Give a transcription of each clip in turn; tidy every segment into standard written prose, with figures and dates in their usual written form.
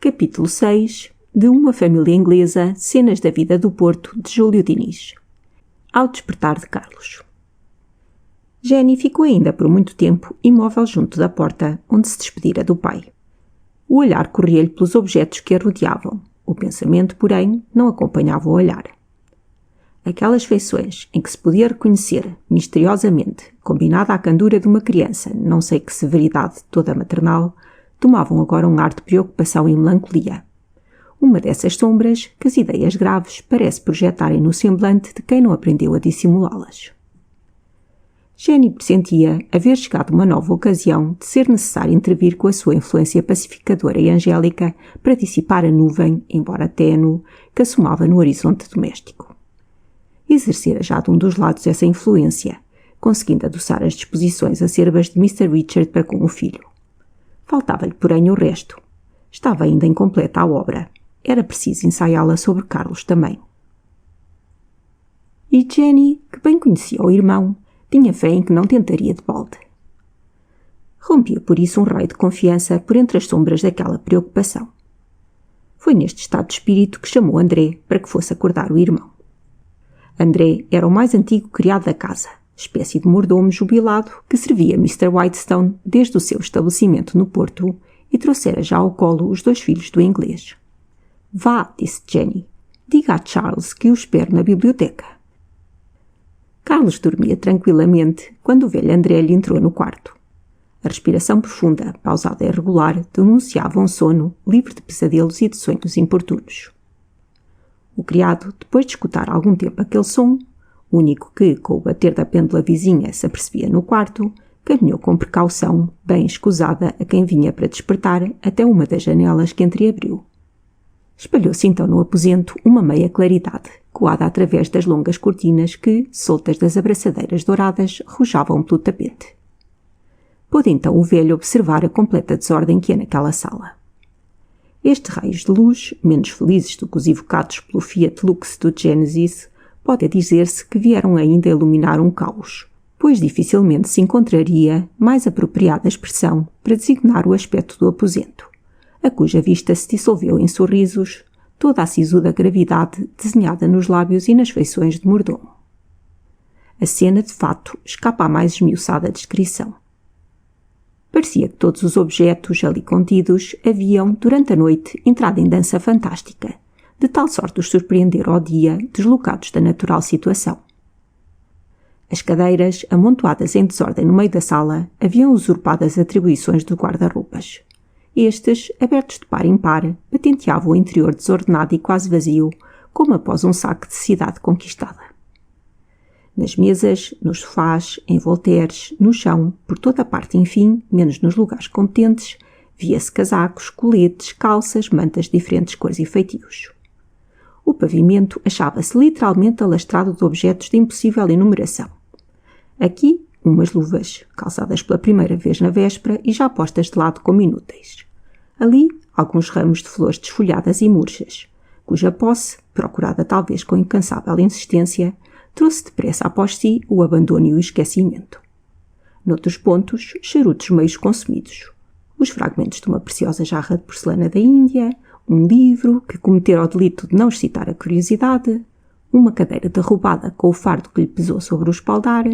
Capítulo 6 de Uma Família Inglesa, Cenas da Vida do Porto, de Júlio Diniz. Ao despertar de Carlos. Jenny ficou ainda por muito tempo imóvel junto da porta, onde se despedira do pai. O olhar corria-lhe pelos objetos que a rodeavam. O pensamento, porém, não acompanhava o olhar. Aquelas feições em que se podia reconhecer, misteriosamente, combinada à candura de uma criança, não sei que severidade toda maternal, tomavam agora um ar de preocupação e melancolia. Uma dessas sombras que as ideias graves parece projetarem no semblante de quem não aprendeu a dissimulá-las. Jenny pressentia haver chegado uma nova ocasião de ser necessário intervir com a sua influência pacificadora e angélica para dissipar a nuvem, embora tênue, que assomava no horizonte doméstico. Exercera já de um dos lados essa influência, conseguindo adoçar as disposições acerbas de Mr. Richard para com o filho. Faltava-lhe, porém, o resto. Estava ainda incompleta a obra. Era preciso ensaiá-la sobre Carlos também. E Jenny, que bem conhecia o irmão, tinha fé em que não tentaria de balde. Rompia por isso um raio de confiança por entre as sombras daquela preocupação. Foi neste estado de espírito que chamou André para que fosse acordar o irmão. André era o mais antigo criado da casa, espécie de mordomo jubilado que servia Mr. Whitestone desde o seu estabelecimento no Porto e trouxera já ao colo os 2 filhos do inglês. Vá, disse Jenny, diga a Charles que o espero na biblioteca. Carlos dormia tranquilamente quando o velho André lhe entrou no quarto. A respiração profunda, pausada e regular, denunciava um sono livre de pesadelos e de sonhos importunos. O criado, depois de escutar algum tempo aquele som, único que, com o bater da pêndula vizinha, se apercebia no quarto, caminhou com precaução, bem escusada a quem vinha para despertar, até uma das janelas que entreabriu. Espalhou-se então no aposento uma meia claridade, coada através das longas cortinas que, soltas das abraçadeiras douradas, rojavam pelo tapete. Pôde então o velho observar a completa desordem que é naquela sala. Estes raios de luz, menos felizes do que os evocados pelo Fiat Lux do Genesis, pode dizer-se que vieram ainda iluminar um caos, pois dificilmente se encontraria mais apropriada expressão para designar o aspecto do aposento, a cuja vista se dissolveu em sorrisos, toda a sisuda gravidade desenhada nos lábios e nas feições de mordomo. A cena, de fato, escapa à mais esmiuçada descrição. Parecia que todos os objetos ali contidos haviam, durante a noite, entrado em dança fantástica, de tal sorte os surpreender ao dia, deslocados da natural situação. As cadeiras, amontoadas em desordem no meio da sala, haviam usurpado as atribuições dos guarda-roupas. Estes, abertos de par em par, patenteavam o interior desordenado e quase vazio, como após um saque de cidade conquistada. Nas mesas, nos sofás, em volteres, no chão, por toda a parte, enfim, menos nos lugares competentes, via-se casacos, coletes, calças, mantas de diferentes cores e feitios. O pavimento achava-se literalmente alastrado de objetos de impossível enumeração. Aqui, umas luvas, calçadas pela primeira vez na véspera e já postas de lado como inúteis. Ali, alguns ramos de flores desfolhadas e murchas, cuja posse, procurada talvez com incansável insistência, trouxe depressa após si o abandono e o esquecimento. Noutros pontos, charutos meios consumidos, os fragmentos de uma preciosa jarra de porcelana da Índia, um livro que cometera o delito de não excitar a curiosidade, uma cadeira derrubada com o fardo que lhe pesou sobre o espaldar,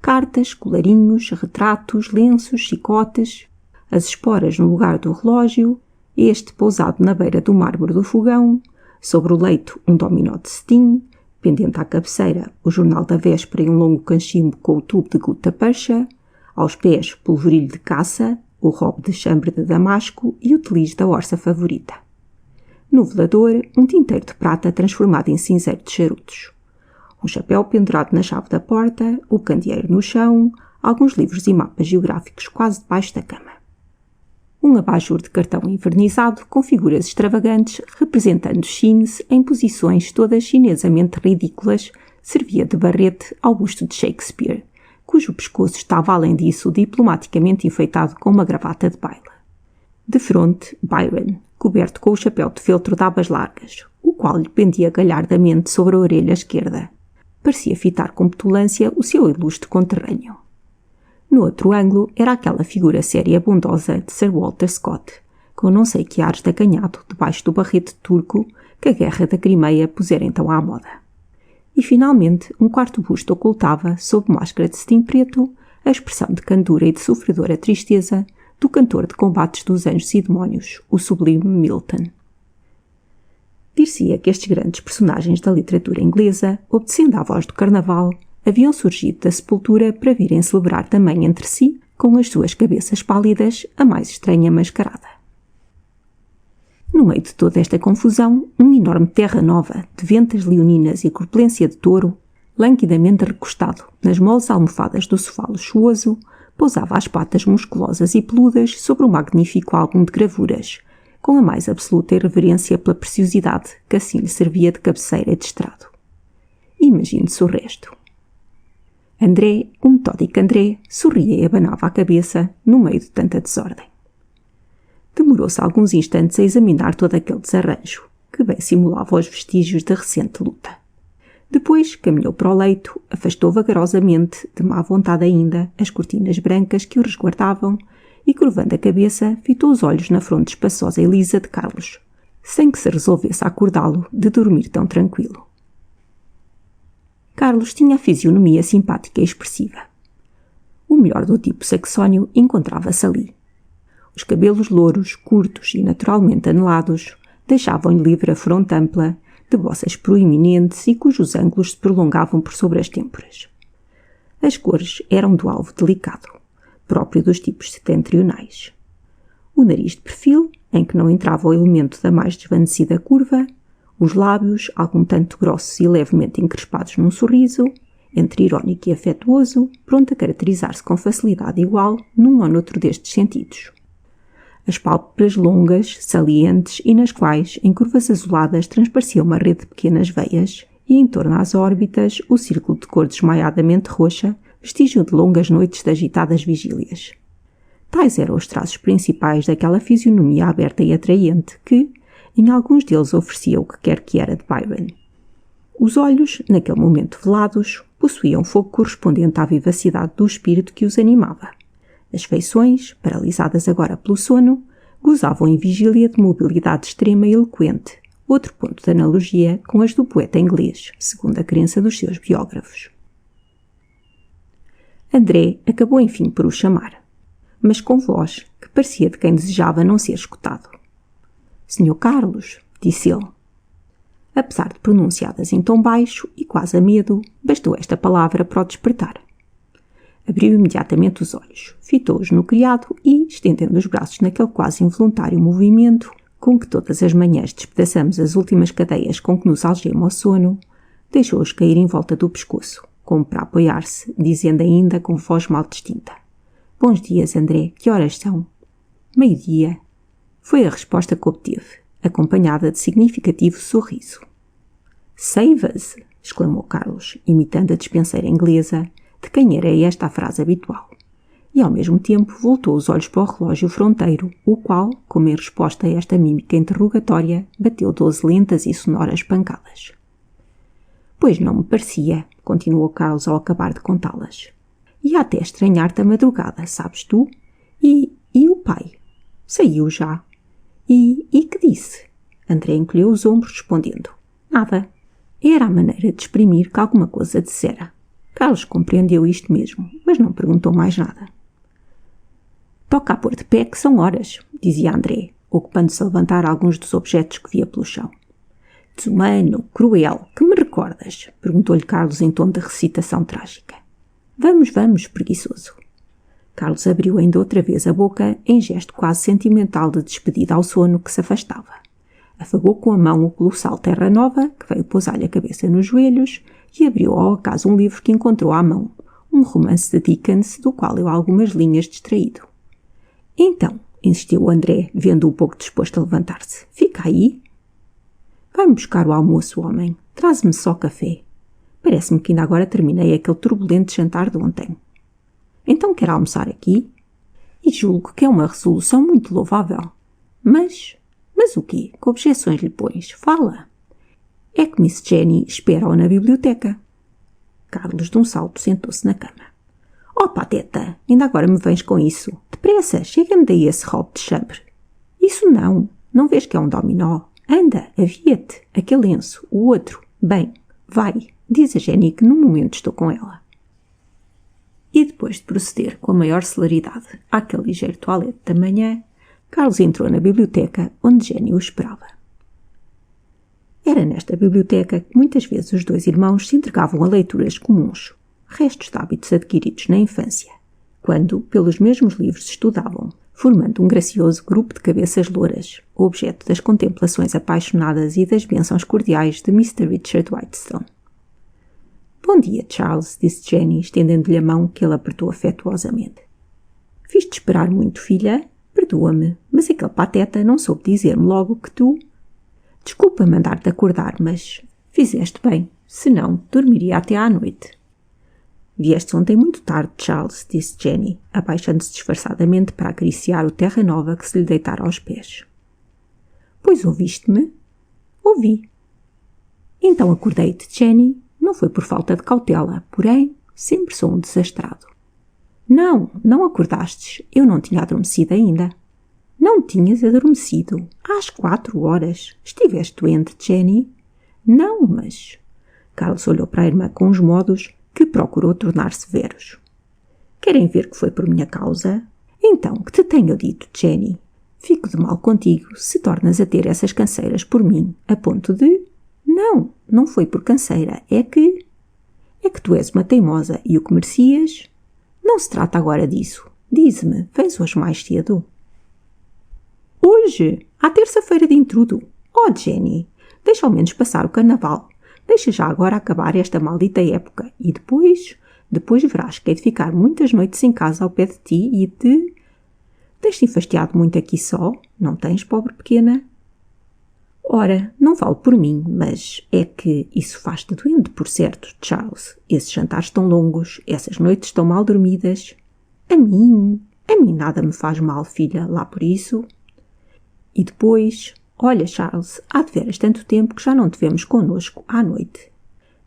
cartas, colarinhos, retratos, lenços, chicotes, as esporas no lugar do relógio, este pousado na beira do mármore do fogão, sobre o leito um dominó de cetim, pendente à cabeceira o jornal da véspera e um longo canchimbo com o tubo de gutta percha, aos pés polvorilho de caça, o robe de chambre de damasco e o teliz da orça favorita. No velador, um tinteiro de prata transformado em cinzeiro de charutos. Um chapéu pendurado na chave da porta, o candeeiro no chão, alguns livros e mapas geográficos quase debaixo da cama. Um abajur de cartão envernizado com figuras extravagantes representando chines em posições todas chinesamente ridículas servia de barrete ao busto de Shakespeare, cujo pescoço estava além disso diplomaticamente enfeitado com uma gravata de baile. De fronte, Byron, coberto com o chapéu de feltro de abas largas, o qual lhe pendia galhardamente sobre a orelha esquerda. Parecia fitar com petulância o seu ilustre conterrâneo. No outro ângulo era aquela figura séria e bondosa de Sir Walter Scott, com não sei que ares de acanhado debaixo do barrete turco que a guerra da Crimeia pusera então à moda. E finalmente um quarto busto ocultava, sob máscara de cetim preto, a expressão de candura e de sofredora tristeza do cantor de combates dos anjos e demónios, o sublime Milton. Dir-se-ia que estes grandes personagens da literatura inglesa, obedecendo à voz do carnaval, haviam surgido da sepultura para virem celebrar também entre si, com as suas cabeças pálidas, a mais estranha mascarada. No meio de toda esta confusão, um enorme terra nova, de ventas leoninas e corpulência de touro, languidamente recostado nas moles almofadas do sofá luxuoso, pousava as patas musculosas e peludas sobre um magnífico álbum de gravuras, com a mais absoluta irreverência pela preciosidade que assim lhe servia de cabeceira de estrado. Imagine-se o resto. André, o metódico André, sorria e abanava a cabeça no meio de tanta desordem. Demorou-se alguns instantes a examinar todo aquele desarranjo, que bem simulava os vestígios da recente luta. Depois caminhou para o leito, afastou vagarosamente, de má vontade ainda, as cortinas brancas que o resguardavam e, curvando a cabeça, fitou os olhos na fronte espaçosa e lisa de Carlos, sem que se resolvesse a acordá-lo de dormir tão tranquilo. Carlos tinha a fisionomia simpática e expressiva. O melhor do tipo saxónio encontrava-se ali. Os cabelos louros, curtos e naturalmente anelados, deixavam-lhe livre a fronte ampla, de boças proeminentes e cujos ângulos se prolongavam por sobre as têmporas. As cores eram do alvo delicado, próprio dos tipos setentrionais. O nariz de perfil, em que não entrava o elemento da mais desvanecida curva, os lábios, algum tanto grossos e levemente encrespados num sorriso, entre irónico e afetuoso, pronto a caracterizar-se com facilidade igual num ou noutro destes sentidos. As pálpebras longas, salientes e nas quais, em curvas azuladas, transparecia uma rede de pequenas veias e, em torno às órbitas, o círculo de cor desmaiadamente roxa, vestígio de longas noites de agitadas vigílias. Tais eram os traços principais daquela fisionomia aberta e atraente que, em alguns deles, oferecia o que quer que era de Byron. Os olhos, naquele momento velados, possuíam fogo correspondente à vivacidade do espírito que os animava. As feições, paralisadas agora pelo sono, gozavam em vigília de mobilidade extrema e eloquente, outro ponto de analogia com as do poeta inglês, segundo a crença dos seus biógrafos. André acabou enfim por o chamar, mas com voz que parecia de quem desejava não ser escutado. «Senhor Carlos», disse ele. Apesar de pronunciadas em tom baixo e quase a medo, bastou esta palavra para o despertar. Abriu imediatamente os olhos, fitou-os no criado e, estendendo os braços naquele quase involuntário movimento com que todas as manhãs despedaçamos as últimas cadeias com que nos algema o sono, deixou-os cair em volta do pescoço, como para apoiar-se, dizendo ainda com voz mal distinta: «Bons dias, André, que horas são?» «Meio-dia», foi a resposta que obteve, acompanhada de significativo sorriso. «Save-us!» exclamou Carlos, imitando a despenseira inglesa, de quem era esta a frase habitual, e ao mesmo tempo voltou os olhos para o relógio fronteiro, o qual, como em resposta a esta mímica interrogatória, bateu 12 lentas e sonoras pancadas. «Pois não me parecia», continuou Carlos ao acabar de contá-las. «Ia até estranhar-te a madrugada, sabes tu? E o pai? Saiu já. E que disse?» André encolheu os ombros, respondendo: «Nada. Era a maneira de exprimir que alguma coisa dissera». Carlos compreendeu isto mesmo, mas não perguntou mais nada. «Toca a pôr de pé que são horas», dizia André, ocupando-se a levantar alguns dos objetos que via pelo chão. «Desumano, cruel, que me recordas?» perguntou-lhe Carlos em tom de recitação trágica. «Vamos, vamos, preguiçoso». Carlos abriu ainda outra vez a boca em gesto quase sentimental de despedida ao sono que se afastava. Afagou com a mão o colossal Terra Nova, que veio pousar-lhe a cabeça nos joelhos, e abriu ao acaso um livro que encontrou à mão, um romance de Dickens, do qual leu algumas linhas distraído. «Então», insistiu André, vendo-o pouco disposto a levantar-se, «fica aí?» «Vai-me buscar o almoço, homem. Traz-me só café. Parece-me que ainda agora terminei aquele turbulento jantar de ontem. Então quer almoçar aqui? E julgo que é uma resolução muito louvável. Mas o quê? Que objeções lhe pões? Fala!» «É que Miss Jenny espera-o na biblioteca». Carlos, de um salto, sentou-se na cama. «Oh, pateta, ainda agora me vens com isso. Depressa, chega-me daí esse robe de chambre. Isso não! Não vês que é um dominó? Anda, avia-te! Aquele lenço, o outro. Bem, vai, diz a Jenny que no momento estou com ela. E depois de proceder com a maior celeridade àquele ligeiro toalete da manhã, Carlos entrou na biblioteca onde Jenny o esperava. Era nesta biblioteca que muitas vezes os dois irmãos se entregavam a leituras comuns, restos de hábitos adquiridos na infância, quando pelos mesmos livros estudavam, formando um gracioso grupo de cabeças louras, objeto das contemplações apaixonadas e das bênçãos cordiais de Mr. Richard Whitestone. Bom dia, Charles, disse Jenny, estendendo-lhe a mão que ele apertou afetuosamente. Fiz-te esperar muito, filha? Perdoa-me, mas aquele pateta não soube dizer-me logo que tu... Desculpa mandar-te acordar, mas fizeste bem, senão dormiria até à noite. Vieste ontem muito tarde, Charles, disse Jenny, abaixando-se disfarçadamente para acariciar o terra nova que se lhe deitara aos pés. Pois ouviste-me? Ouvi. Então acordei-te, Jenny. Não foi por falta de cautela, porém, sempre sou um desastrado. Não acordastes. Eu não tinha adormecido ainda. Não tinhas adormecido. Às 4 horas. Estiveste doente, Jenny? Não, mas... Carlos olhou para a irmã com os modos que procurou tornar severos. Querem ver que foi por minha causa? Então, que te tenho dito, Jenny. Fico de mal contigo se tornas a ter essas canseiras por mim, a ponto de... Não foi por canseira, é que tu és uma teimosa e o que merecias... Não se trata agora disso. Dize-me, vens hoje mais cedo? Hoje? À terça-feira de intrudo. Oh, Jenny, deixa ao menos passar o carnaval. Deixa já agora acabar esta maldita época e depois verás que hei de ficar muitas noites em casa ao pé de ti e de... Tens-te enfastiado muito aqui só? Não tens, pobre pequena? Ora, não falo por mim, mas é que isso faz-te doente, por certo, Charles. Esses jantares tão longos, essas noites tão mal dormidas. A mim nada me faz mal, filha, lá por isso. E depois, olha, Charles, há de veras tanto tempo que já não te vemos connosco à noite.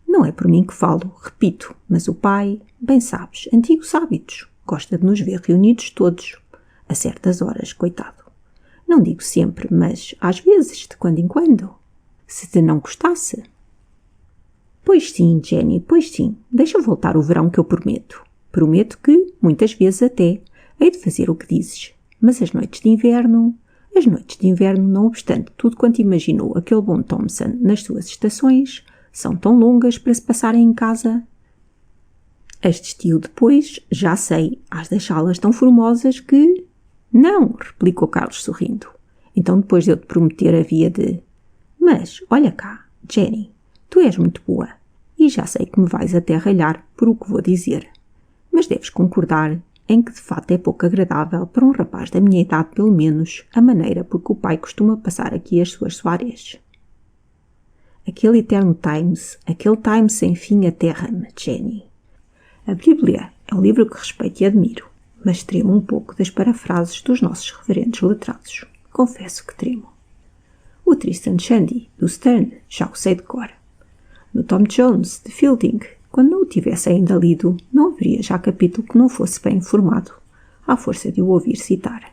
Não é por mim que falo, repito, mas o pai, bem sabes, antigos hábitos, gosta de nos ver reunidos todos, a certas horas, coitado. Não digo sempre, mas às vezes, de quando em quando. Se te não gostasse. Pois sim, Jenny, pois sim. Deixa voltar o verão que eu prometo. Prometo que, muitas vezes até, hei de fazer o que dizes. Mas as noites de inverno, não obstante tudo quanto imaginou aquele bom Thompson nas suas estações, são tão longas para se passarem em casa. As de estio depois, já sei, hás deixá-las tão formosas que... Não, replicou Carlos sorrindo. Então depois de eu te prometer havia de... Mas, olha cá, Jenny, tu és muito boa e já sei que me vais até ralhar por o que vou dizer. Mas deves concordar em que de fato é pouco agradável para um rapaz da minha idade pelo menos a maneira por que o pai costuma passar aqui as suas soares. Aquele eterno Times, aquele Times sem fim aterra-me, Jenny. A Bíblia é um livro que respeito e admiro, mas tremo um pouco das parafrases dos nossos reverendos letrados. Confesso que tremo. O Tristan Shandy, do Sterne, já o sei de cor. No Tom Jones, de Fielding, quando não o tivesse ainda lido, não haveria já capítulo que não fosse bem informado, à força de o ouvir citar.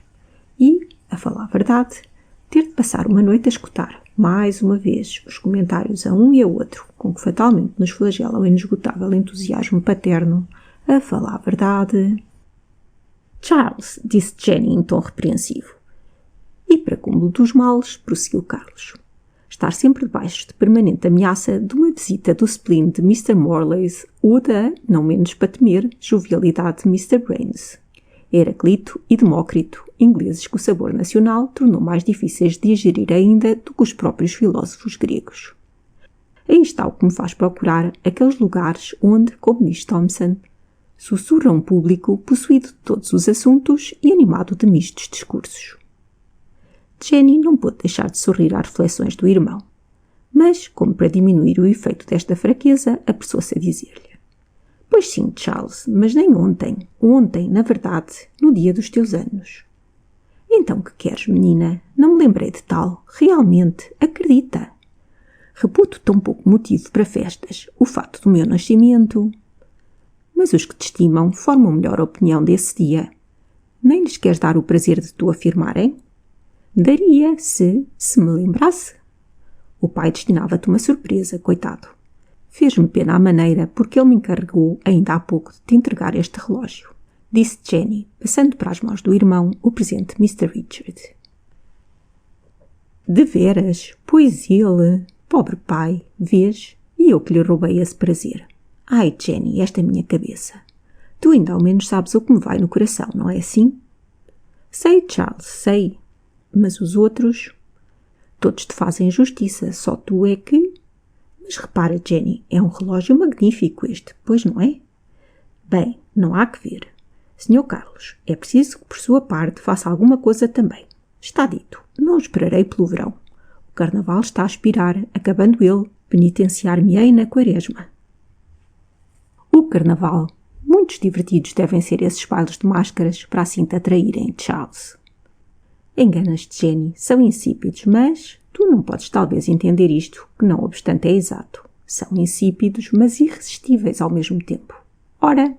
E, a falar a verdade, ter de passar uma noite a escutar, mais uma vez, os comentários a um e a outro, com que fatalmente nos flagela o inesgotável entusiasmo paterno, a falar a verdade... Charles, disse Jenny em tom repreensivo. E para cúmulo dos males, prosseguiu Carlos. Estar sempre debaixo de permanente ameaça de uma visita do spleen de Mr. Morlays ou da, não menos para temer, jovialidade de Mr. Brains. Heraclito e Demócrito, ingleses que o sabor nacional tornou mais difíceis de digerir ainda do que os próprios filósofos gregos. Aí está o que me faz procurar aqueles lugares onde, como diz Thompson, sussurra um público possuído de todos os assuntos e animado de mistos discursos. Jenny não pôde deixar de sorrir às reflexões do irmão, mas, como para diminuir o efeito desta fraqueza, apressou-se a dizer-lhe: Pois sim, Charles, mas nem ontem. Ontem, na verdade, no dia dos teus anos. Então que queres, menina? Não me lembrei de tal. Realmente, acredita. Reputo tão pouco motivo para festas o fato do meu nascimento... Mas os que te estimam formam melhor opinião desse dia. Nem lhes queres dar o prazer de tu afirmarem? Daria, se me lembrasse. O pai destinava-te uma surpresa, coitado. Fez-me pena à maneira porque ele me encarregou ainda há pouco de te entregar este relógio, disse Jenny, passando para as mãos do irmão o presente de Mr. Richard. De veras? Pois ele... Pobre pai, vês? E eu que lhe roubei esse prazer. Ai, Jenny, esta minha cabeça. Tu ainda ao menos sabes o que me vai no coração, não é assim? Sei, Charles, sei. Mas os outros... Todos te fazem justiça, só tu é que... Mas repara, Jenny, é um relógio magnífico este, pois não é? Bem, não há que ver. Sr. Carlos, é preciso que por sua parte faça alguma coisa também. Está dito, não esperarei pelo verão. O carnaval está a expirar, acabando ele, penitenciar-me-ei na quaresma. O carnaval. Muitos divertidos devem ser esses bailes de máscaras para assim te atraírem, Charles. Enganas-te, Jenny, são insípidos, mas tu não podes talvez entender isto, que não obstante é exato. São insípidos, mas irresistíveis ao mesmo tempo. Ora,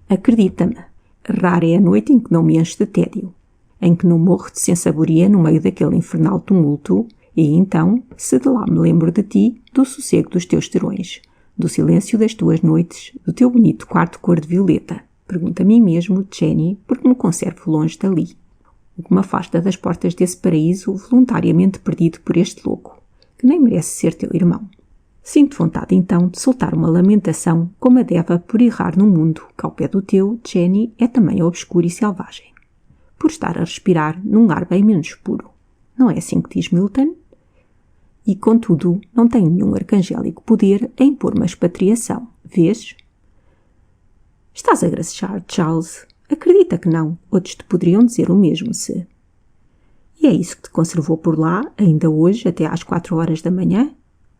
acredita-me, rara é a noite em que não me encho de tédio, em que não morro de sensaboria no meio daquele infernal tumulto, e então, se de lá me lembro de ti, do sossego dos teus terões, do silêncio das tuas noites, do teu bonito quarto cor de violeta, pergunto a mim mesmo, Jenny, porque me conservo longe dali. O que me afasta das portas desse paraíso voluntariamente perdido por este louco, que nem merece ser teu irmão. Sinto vontade, então, de soltar uma lamentação como a deva por errar num mundo que, ao pé do teu, Jenny, é também obscuro e selvagem. Por estar a respirar num ar bem menos puro. Não é assim que diz Milton? E, contudo, não tem nenhum arcangélico poder a impor uma expatriação. Vês? Estás a gracejar, Charles? Acredita que não. Outros te poderiam dizer o mesmo, se... E é isso que te conservou por lá, ainda hoje, até às 4 horas da manhã?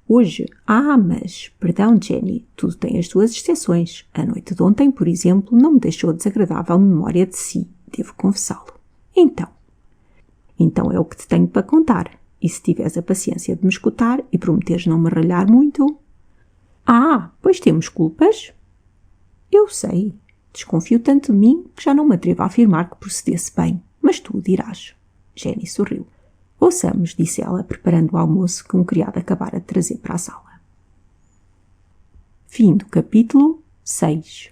Hoje? Ah, mas... Perdão, Jenny, tudo tem as suas exceções. A noite de ontem, por exemplo, não me deixou desagradável memória de si, devo confessá-lo. Então é o que te tenho para contar. E se tiveres a paciência de me escutar e prometeres não me ralhar muito... Ah, pois temos culpas? Eu sei. Desconfio tanto de mim que já não me atrevo a afirmar que procedesse bem. Mas tu o dirás. Jenny sorriu. Ouçamos, disse ela, preparando o almoço que um criado acabara de trazer para a sala. Fim do capítulo 6.